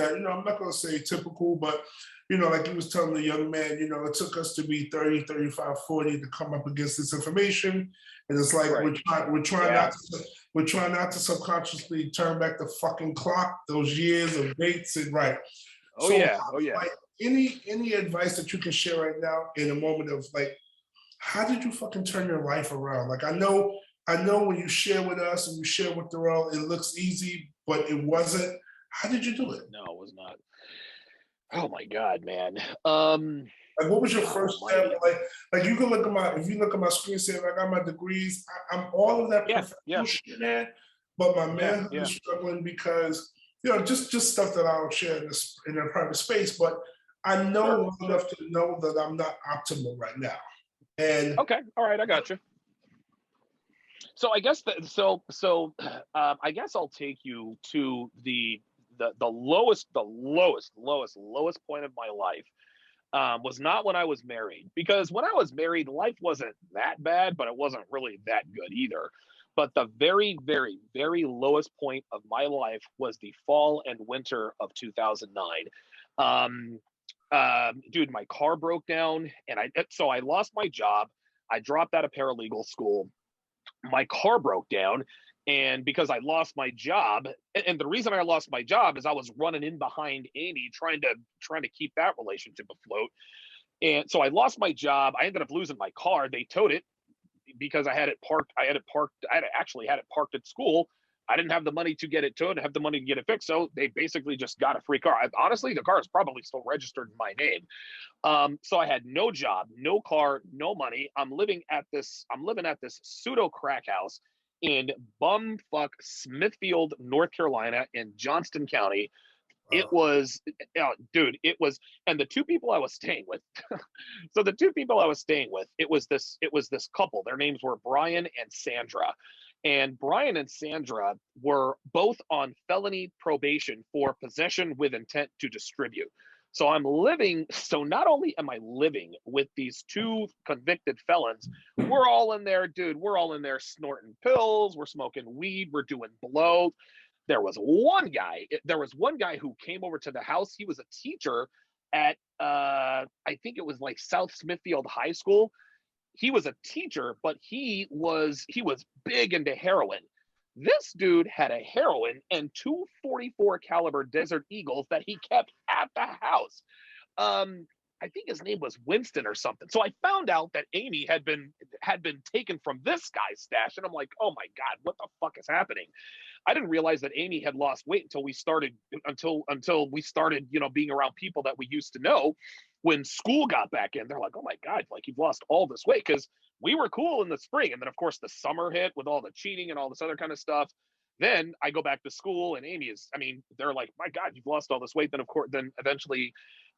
that, I'm not going to say typical, but, like you was telling the young man, it took us to be 30, 35, 40 to come up against this information. And it's like, Right. we're trying not to subconsciously turn back the fucking clock, those years of dates and right. Oh yeah. Like, any advice that you can share right now in a moment of like, how did you fucking turn your life around? Like, I know when you share with us and you share with the world, it looks easy, but it wasn't. How did you do it? No, it was not. Oh my God, man. Like, what was your first step? Like you can look at if you look at my screensaver, I got my degrees. I'm all of that professional shit, man. But my manhood is struggling because, just stuff that I'll share in a private space. But I know enough to know that I'm not optimal right now. And okay, all right, I got you. So I guess I guess I'll take you to the lowest point of my life. Was not when I was married, because when I was married, life wasn't that bad, but it wasn't really that good either. But the very, very, very lowest point of my life was the fall and winter of 2009. Dude, my car broke down, and I lost my job. I dropped out of paralegal school. My car broke down, and because I lost my job, and the reason I lost my job is I was running in behind Amy, trying to keep that relationship afloat. And so I lost my job. I ended up losing my car. They towed it because I had it parked. I actually had it parked at school. I didn't have the money to get it towed. I have the money to get it fixed. So they basically just got a free car. Honestly, the car is probably still registered in my name. So I had no job, no car, no money. I'm living at this pseudo crack house in bumfuck Smithfield, North Carolina, in Johnston County. It was, dude, and the two people I was staying with, it was this couple. Their names were Brian and Sandra. And Brian and Sandra were both on felony probation for possession with intent to distribute. So not only am I living with these two convicted felons, we're all in there snorting pills, we're smoking weed, we're doing blow. There was one guy who came over to the house. He was a teacher at, I think it was like South Smithfield High School. He was a teacher, but he was big into heroin. This dude had a heroin and 244 caliber Desert Eagles that he kept at the house. I think his name was Winston or something. So I found out that Amy had been taken from this guy's stash, and I'm like, oh my God, what the fuck is happening? I didn't realize that Amy had lost weight until we started, being around people that we used to know. When school got back in, they're like, oh my God, like you've lost all this weight, because we were cool in the spring. And then of course the summer hit with all the cheating and all this other kind of stuff. Then I go back to school and they're like, my God, you've lost all this weight. Then eventually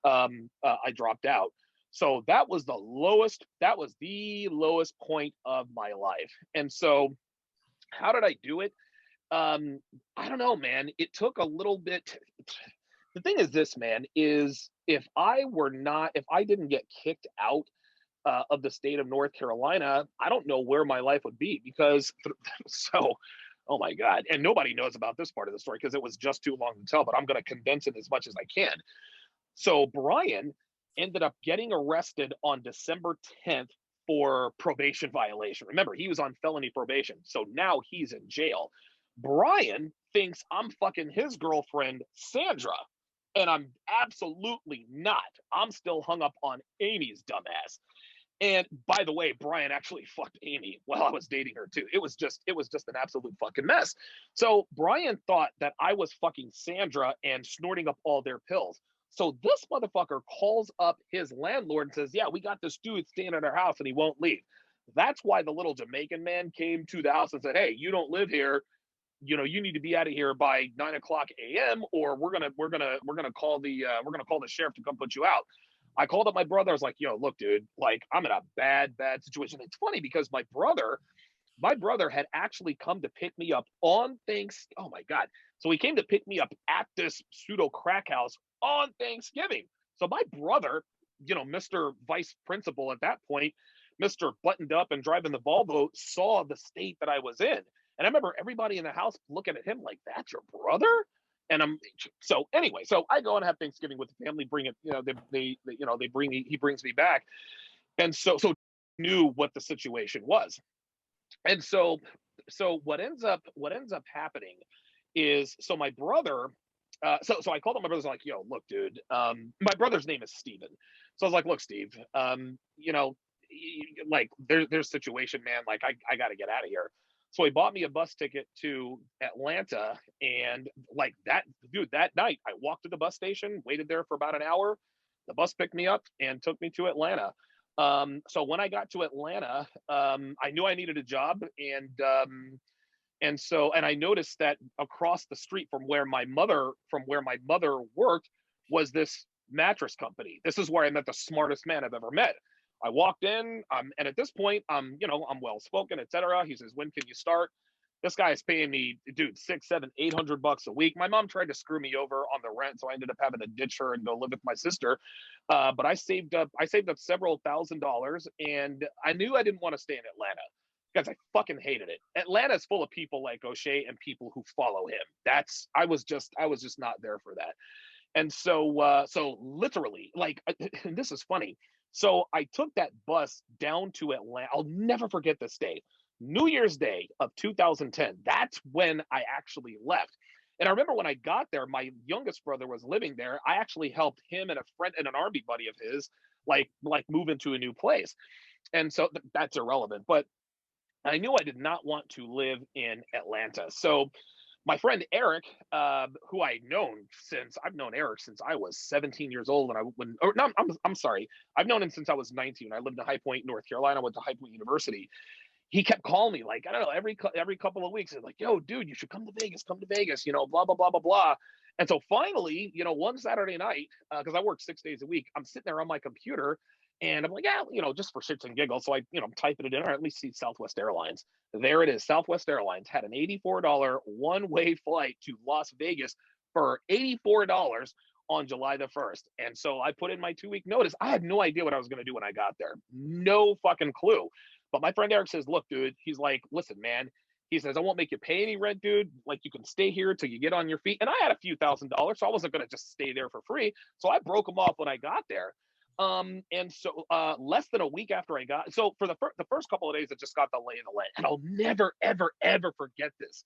I dropped out. So that was the lowest point of my life. And so how did I do it? I don't know, man. It took a little bit. The thing is this, man, is if I didn't get kicked out of the state of North Carolina, I don't know where my life would be, because oh my God. And nobody knows about this part of the story because it was just too long to tell, but I'm going to condense it as much as I can. So Brian ended up getting arrested on December 10th for probation violation. Remember, he was on felony probation. So now he's in jail. Brian thinks I'm fucking his girlfriend, Sandra. And I'm absolutely not. I'm still hung up on Amy's dumbass. And by the way, Brian actually fucked Amy while I was dating her too. It was just an absolute fucking mess. So Brian thought that I was fucking Sandra and snorting up all their pills. So this motherfucker calls up his landlord and says, yeah, we got this dude staying at our house and he won't leave. That's why the little Jamaican man came to the house and said, hey, you don't live here. You need to be out of here by 9 o'clock a.m. or we're gonna call the sheriff to come put you out. I called up my brother. I was like, yo, look, dude, like I'm in a bad situation. It's funny because my brother had actually come to pick me up on oh my God. So he came to pick me up at this pseudo crack house on Thanksgiving. So my brother, Mr. Vice Principal at that point, Mr. Buttoned Up and driving the Volvo, saw the state that I was in. And I remember everybody in the house looking at him like, that's your brother? And so anyway, so I go and have Thanksgiving with the family, bring it, they bring me, he brings me back. And so knew what the situation was. And so what ends up happening is, so my brother, so I called him. My brother's like, yo, look, dude, my brother's name is Steven. So I was like, look, Steve, like there's situation, man. Like I got to get out of here. So he bought me a bus ticket to Atlanta, and like that, dude, that night I walked to the bus station, waited there for about an hour. The bus picked me up and took me to Atlanta. So when I got to Atlanta, I knew I needed a job, and I noticed that across the street from where my mother worked was this mattress company. This is where I met the smartest man I've ever met. I walked in, and at this point, I'm well spoken, etc. He says, "When can you start?" This guy is paying me, dude, $600, $700, $800 a week. My mom tried to screw me over on the rent, so I ended up having to ditch her and go live with my sister. But I saved up several $1,000s, and I knew I didn't want to stay in Atlanta because I fucking hated it. Atlanta's full of people like O'Shea and people who follow him. I was just not there for that. And so literally, like, and this is funny. So I took that bus down to Atlanta. I'll never forget this day. New Year's Day of 2010. That's when I actually left. And I remember when I got there, my youngest brother was living there. I actually helped him and a friend and an army buddy of his, like move into a new place. And so that's irrelevant. But I knew I did not want to live in Atlanta. So my friend Eric, who I've known Eric since I was 17 years old, I'm sorry, I've known him since I was 19. I lived in High Point, North Carolina. I went to High Point University. He kept calling me, like, I don't know, every couple of weeks. He's like, yo, dude, you should come to Vegas, blah, blah, blah, blah, blah. And so finally, one Saturday night, because I work 6 days a week, I'm sitting there on my computer and I'm like, yeah, just for shits and giggles. So I'm typing it in, or at least see Southwest Airlines. There it is. Southwest Airlines had an $84 one-way flight to Las Vegas for $84 on July the 1st. And so I put in my 2-week notice. I had no idea what I was going to do when I got there. No fucking clue. But my friend Eric says, look, dude, he's like, listen, man, he says, I won't make you pay any rent, dude. Like, you can stay here till you get on your feet. And I had a few $1,000s, so I wasn't going to just stay there for free. So I broke them off when I got there. And so less than a week after I got, so for the first couple of days, I just got the lay of the land. And I'll never, ever, ever forget this.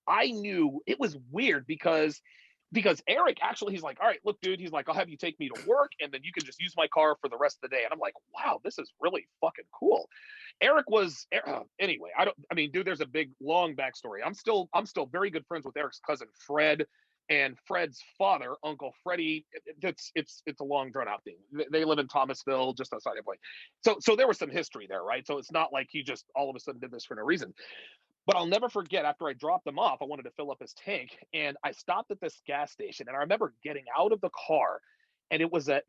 I knew it was weird because Eric actually, he's like, all right, look, dude, he's like, I'll have you take me to work, and then you can just use my car for the rest of the day. And I'm like, wow, this is really fucking cool. Eric was anyway. Dude, there's a big long backstory. I'm still very good friends with Eric's cousin Fred, and Fred's father, Uncle Freddie. It's a long drawn out thing. They live in Thomasville, just outside of Point. So there was some history there, right? So it's not like he just all of a sudden did this for no reason. But I'll never forget, after I dropped them off, I wanted to fill up his tank, and I stopped at this gas station, and I remember getting out of the car, and it was a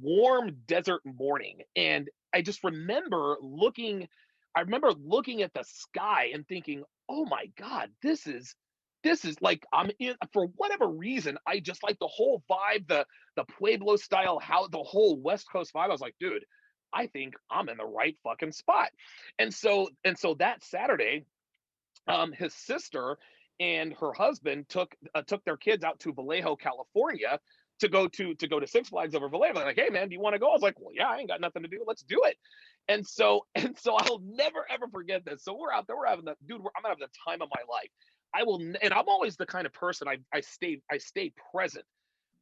warm desert morning, and I just remember looking at the sky and thinking, oh my God, this is like, I'm in, for whatever reason, I just like the whole vibe, the Pueblo style, how the whole West Coast vibe. I was like, dude, I think I'm in the right fucking spot. And so that Saturday, his sister and her husband took their kids out to Vallejo, California, to go to Six Flags over Vallejo. They're like, hey man, do you want to go? I was like, well, yeah, I ain't got nothing to do. Let's do it. And so I'll never ever forget this. So we're out there, I'm having the time of my life. And I'm always the kind of person, I stay present.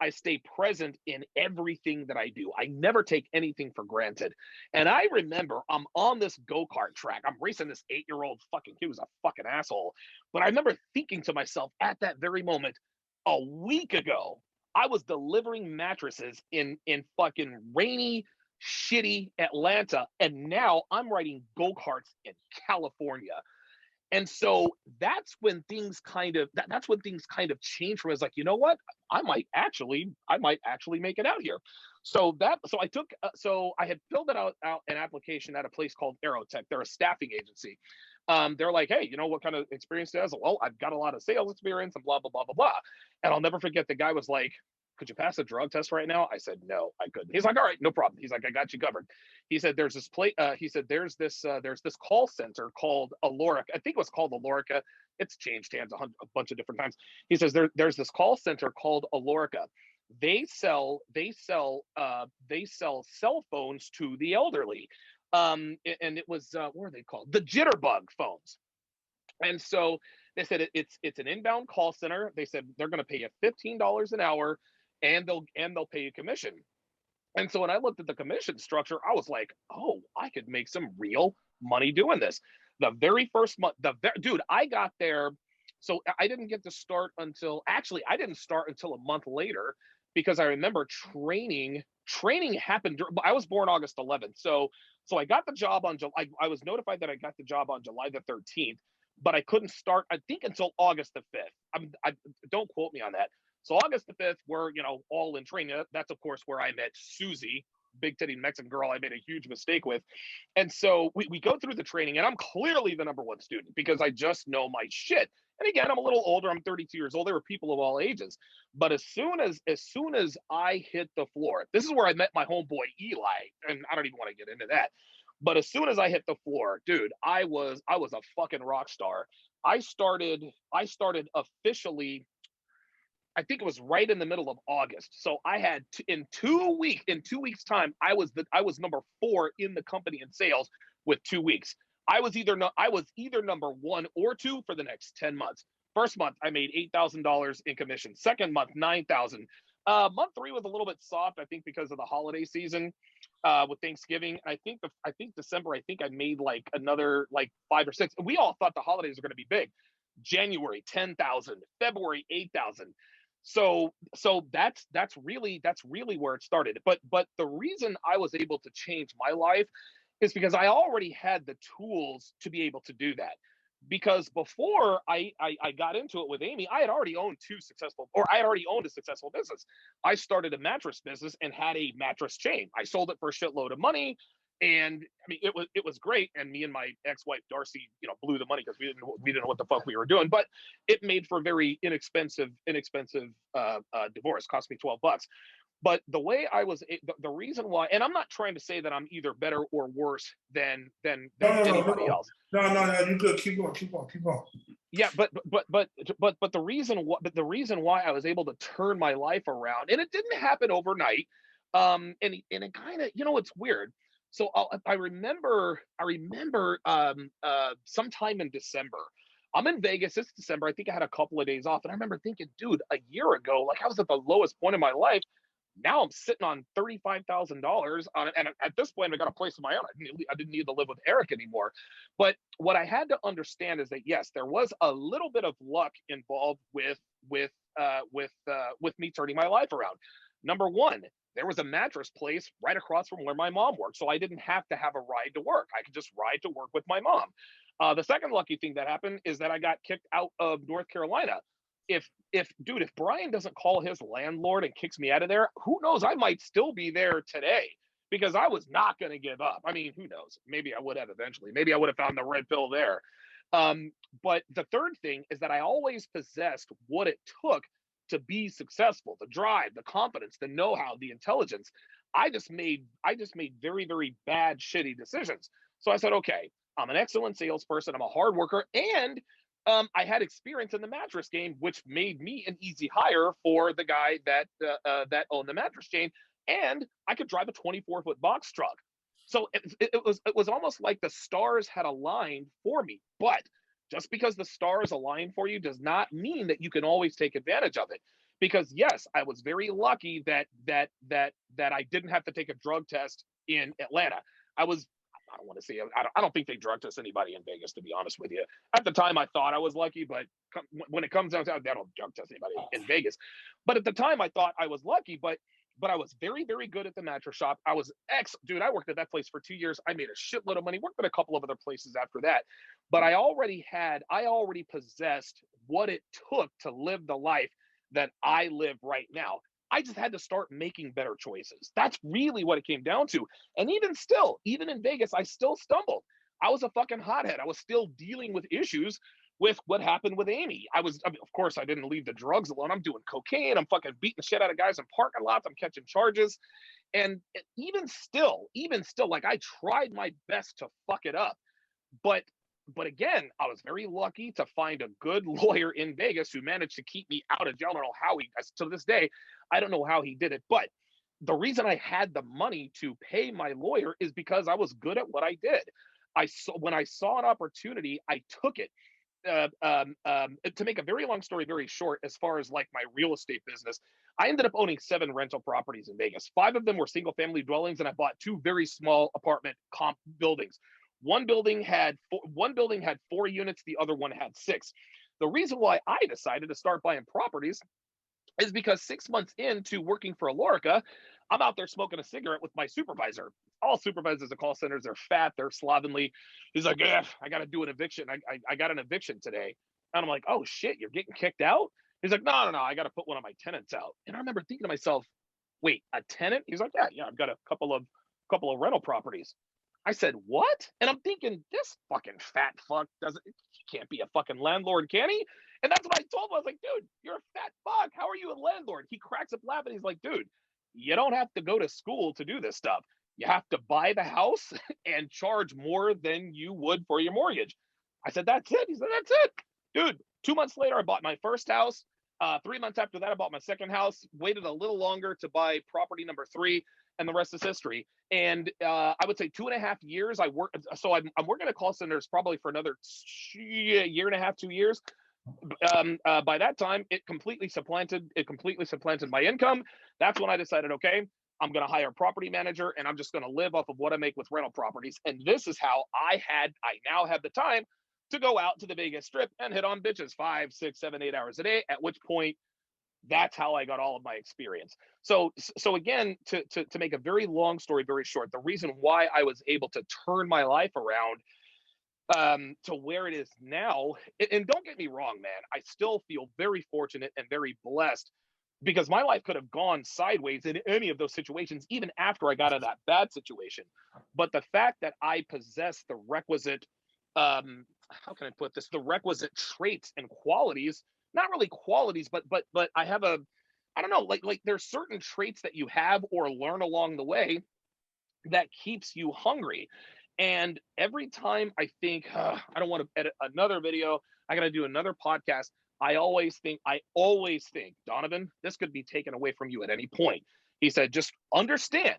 I stay present in everything that I do. I never take anything for granted. And I remember I'm on this go-kart track. I'm racing this 8-year-old fucking kid who's a fucking asshole. But I remember thinking to myself at that very moment, a week ago, I was delivering mattresses in fucking rainy, shitty Atlanta. And now I'm riding go-karts in California. And so that's when things kind of changed for me. I was like, you know what? I might actually make it out here. So I had filled out an application at a place called Aerotech. They're a staffing agency. They're like, hey, what kind of experience do you have? Well, I've got a lot of sales experience and blah, blah, blah, blah, blah. And I'll never forget, the guy was like, could you pass a drug test right now? I said, no, I couldn't. He's like, all right, no problem. He's like, I got you covered. He said, there's this he said, there's this call center called Alorica. I think it was called Alorica. It's changed hands a bunch of different times. He says, there's this call center called Alorica. They sell cell phones to the elderly. And it was, what are they called? The Jitterbug phones. And so they said it's an inbound call center. They said they're going to pay you $15 an hour, and they'll pay you commission. And so when I looked at the commission structure, I was like, oh, I could make some real money doing this. The very first month, dude, I got there. So I didn't get to start until, actually, I didn't start until a month later, because I remember training happened. I was born August 11th. So I got the job on July. I was notified that I got the job on July the 13th, but I couldn't start, I think, until August the 5th. Don't quote me on that. So August the 5th, we're, all in training. That's, of course, where I met Susie, big titty Mexican girl I made a huge mistake with. And so we go through the training, and I'm clearly the #1 student because I just know my shit. And again, I'm a little older. I'm 32 years old. There were people of all ages. But as soon as I hit the floor, this is where I met my homeboy Eli, and I don't even want to get into that. But as soon as I hit the floor, dude, I was a fucking rock star. I started officially, I think it was right in the middle of August. So I had in 2 weeks time, I was #4 in the company in sales with 2 weeks. I was either #1 or 2 for the next 10 months. First month, I made $8,000 in commission. Second month, $9,000. Month 3 was a little bit soft, I think, because of the holiday season with Thanksgiving. I think December, I think I made like another like 5 or 6. We all thought the holidays were going to be big. January, 10,000. February, 8,000. So that's really where it started. But the reason I was able to change my life is because I already had the tools to be able to do that. Because before I got into it with Amy, I had already owned a successful business. I started a mattress business and had a mattress chain. I sold it for a shitload of money. And I mean, it was great. And me and my ex-wife Darcy, blew the money because we didn't know what the fuck we were doing. But it made for a very inexpensive divorce. Cost me $12. But the way the reason why, and I'm not trying to say that I'm either better or worse than anybody else. No, you good. Keep going. Yeah, but the reason why I was able to turn my life around, and it didn't happen overnight. And it kind of, it's weird. So I remember sometime in December, I'm in Vegas. It's December. I think I had a couple of days off, and I remember thinking, dude, a year ago, like I was at the lowest point in my life. Now I'm sitting on $35,000 on it, and at this point, I got a place of my own. I didn't need to live with Eric anymore. But what I had to understand is that yes, there was a little bit of luck involved with me turning my life around. Number one, there was a mattress place right across from where my mom worked, so I didn't have to have a ride to work. I could just ride to work with my mom. The second lucky thing that happened is that I got kicked out of North Carolina. If Brian doesn't call his landlord and kicks me out of there, who knows? I might still be there today because I was not going to give up. I mean, who knows? Maybe I would have eventually. Maybe I would have found the red pill there. But the third thing is that I always possessed what it took to be successful: the drive, the confidence, the know-how, the intelligence. I just made very, very bad, shitty decisions. So I said, okay, I'm an excellent salesperson. I'm a hard worker, and I had experience in the mattress game, which made me an easy hire for the guy that owned the mattress chain. And I could drive a 24-foot box truck. So it was almost like the stars had aligned for me. But just because the stars align for you does not mean that you can always take advantage of it. Because yes, I was very lucky that I didn't have to take a drug test in Atlanta. I don't want to say, I don't think they drug test anybody in Vegas, to be honest with you. At the time, I thought I was lucky, but when it comes down to it, they don't drug test anybody in Vegas. But at the time, I thought I was lucky, but I was very, very good at the mattress shop. I was dude, I worked at that place for 2 years. I made a shitload of money, worked at a couple of other places after that. But I already possessed what it took to live the life that I live right now. I just had to start making better choices. That's really what it came down to. And even in Vegas, I still stumbled. I was a fucking hothead. I was still dealing with issues with what happened with Amy. I mean, of course, I didn't leave the drugs alone. I'm doing cocaine. I'm fucking beating the shit out of guys in parking lots. I'm catching charges. And even still, like I tried my best to fuck it up. But again, I was very lucky to find a good lawyer in Vegas who managed to keep me out of jail. I don't know how to this day, I don't know how he did it. But the reason I had the money to pay my lawyer is because I was good at what I did. When I saw an opportunity, I took it. To make a very long story very short, as far as like my real estate business, I ended up owning 7 rental properties in Vegas. 5 of them were single family dwellings, and I bought 2 very small apartment comp buildings. One building had 4 units, the other one had 6. The reason why I decided to start buying properties is because 6 months into working for Alorica, I'm out there smoking a cigarette with my supervisor. All supervisors at call centers, they're fat, they're slovenly. He's like, yeah, I got to do an eviction. I got an eviction today. And I'm like, oh shit, you're getting kicked out? He's like, no, I got to put one of my tenants out. And I remember thinking to myself, wait, a tenant? He's like, yeah, I've got a couple of rental properties. I said, what? And I'm thinking, this fucking fat fuck he can't be a fucking landlord, can he? And that's what I told him. I was like, dude, you're a fat fuck. How are you a landlord? He cracks up laughing. He's like, dude, you don't have to go to school to do this stuff. You have to buy the house and charge more than you would for your mortgage. I said, that's it. He said, that's it. Dude, 2 months later, I bought my first house. 3 months after that, I bought my second house, waited a little longer to buy property number 3, and the rest is history. And I would say 2.5 years I worked. So I'm working at call centers probably for another year and a half, 2 years. By that time, it completely supplanted my income. That's when I decided, okay, I'm going to hire a property manager, and I'm just going to live off of what I make with rental properties. And this is how I now have the time to go out to the Vegas Strip and hit on bitches 5, 6, 7, 8 hours a day, at which point that's how I got all of my experience. So again, to make a very long story very short, the reason why I was able to turn my life around to where it is now, and don't get me wrong, man, I still feel very fortunate and very blessed, because my life could have gone sideways in any of those situations, even after I got out of that bad situation. But the fact that I possess the requisite, how can I put this, the requisite traits and qualities, not really qualities, but I have I don't know, like there's certain traits that you have or learn along the way that keeps you hungry. And every time I think, I don't want to edit another video, I got to do another podcast, I always think, Donovan, this could be taken away from you at any point. He said, just understand.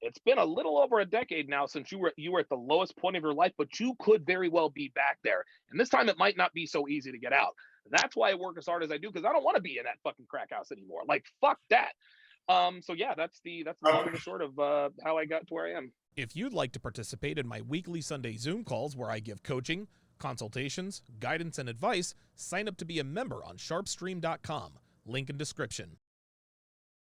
It's been a little over a decade now since you were at the lowest point of your life, but you could very well be back there. And this time it might not be so easy to get out. That's why I work as hard as I do, because I don't want to be in that fucking crack house anymore. Like, fuck that. So yeah, that's the long and the short of how I got to where I am. If you'd like to participate in my weekly Sunday Zoom calls where I give coaching, consultations, guidance, and advice, sign up to be a member on sharpestream.com. Link in description.